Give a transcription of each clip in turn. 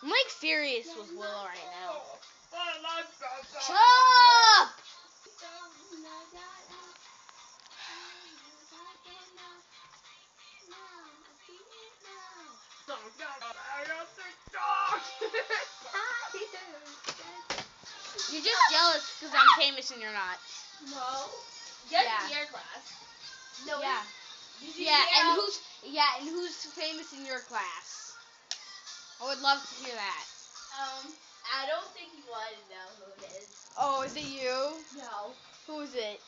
I'm like furious with Willow right now. Shut up! You're just jealous because I'm famous and you're not. No. Just Yeah. your class. No. Yeah. Did you Yeah, hear and who's famous in your class? I would love to hear that. I don't think you want to know who it is. Oh, is it you? No. Who is it?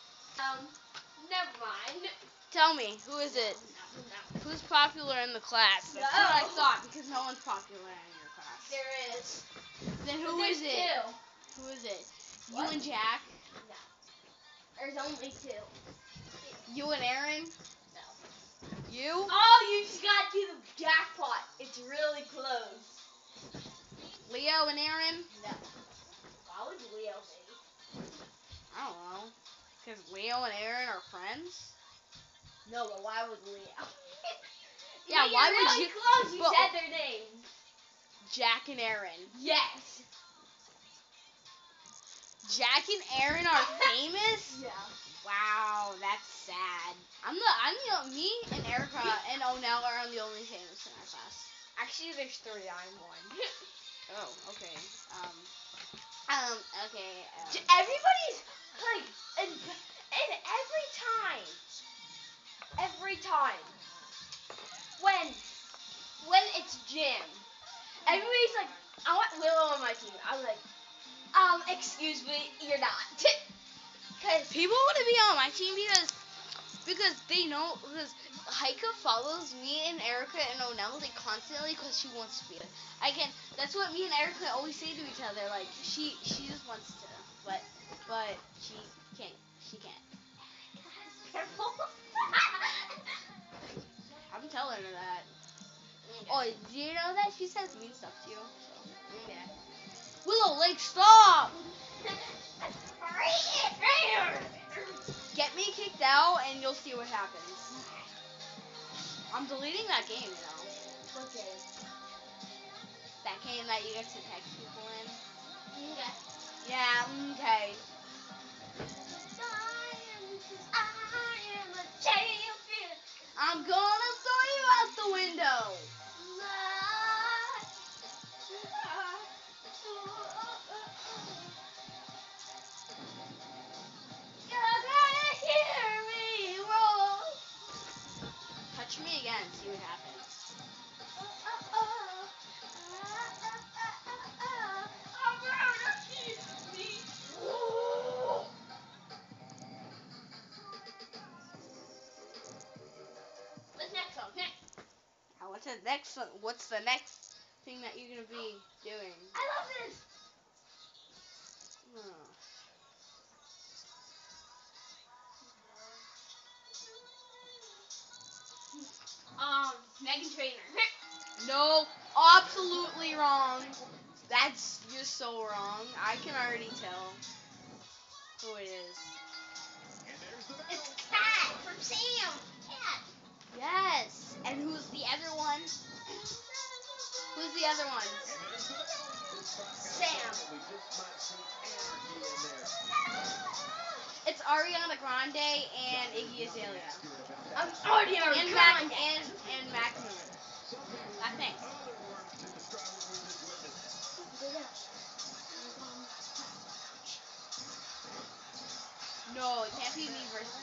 Never mind. Tell me, who is it? No. Who's popular in the class? That's what I thought, because no one's popular in your class. There is. Then who There's is it? two. Who is it? What? You and Jack? No. There's only two. You and Aaron? No. You? Oh, you just got to the jackpot. It's really close. Leo and Aaron? No. Why would Leo be? I don't know. Because Leo and Aaron are friends? No, but why would Leo? Yeah, but why you're would really you? close. You but- said their names. Jack and Aaron. Yes. Jack and Aaron are famous? Yeah. Wow, that's sad. Me and Erica and Onel are the only famous in our class. Actually, there's three. I'm one. Oh, okay. Okay. Everybody's like, and every time, when it's gym, everybody's like, I want Willow on my team. I was like, excuse me, you're not. Cause People want to be on my team because they know, because Heike follows me and Erica and Onel like constantly because she wants to be. That's what me and Erica always say to each other. Like she just wants to, but she can't. She can't. careful. I'm telling her that. Okay. Oh, do you know that she says mean stuff to you? So. Okay. Willow, like stop! Get me kicked out and you'll see what happens. I'm deleting that game, you know. Okay. That game that you get to text people in. Okay. Yeah, okay. I am a champion. I'm gonna throw you out the window. You're gonna hear me roar. Touch me again, see what happens. What's next song? What's the next thing that you're gonna be doing? I love this. Meghan Trainor. No, absolutely wrong. That's just so wrong. I can already tell who it is. It's Cat from Sam. Cat. Yes. And who's the other one? Who's the other one? Sam. It's Ariana Grande and Iggy Azalea. Ariana And Grande. and Mac Miller. I think. No, it can't be me versus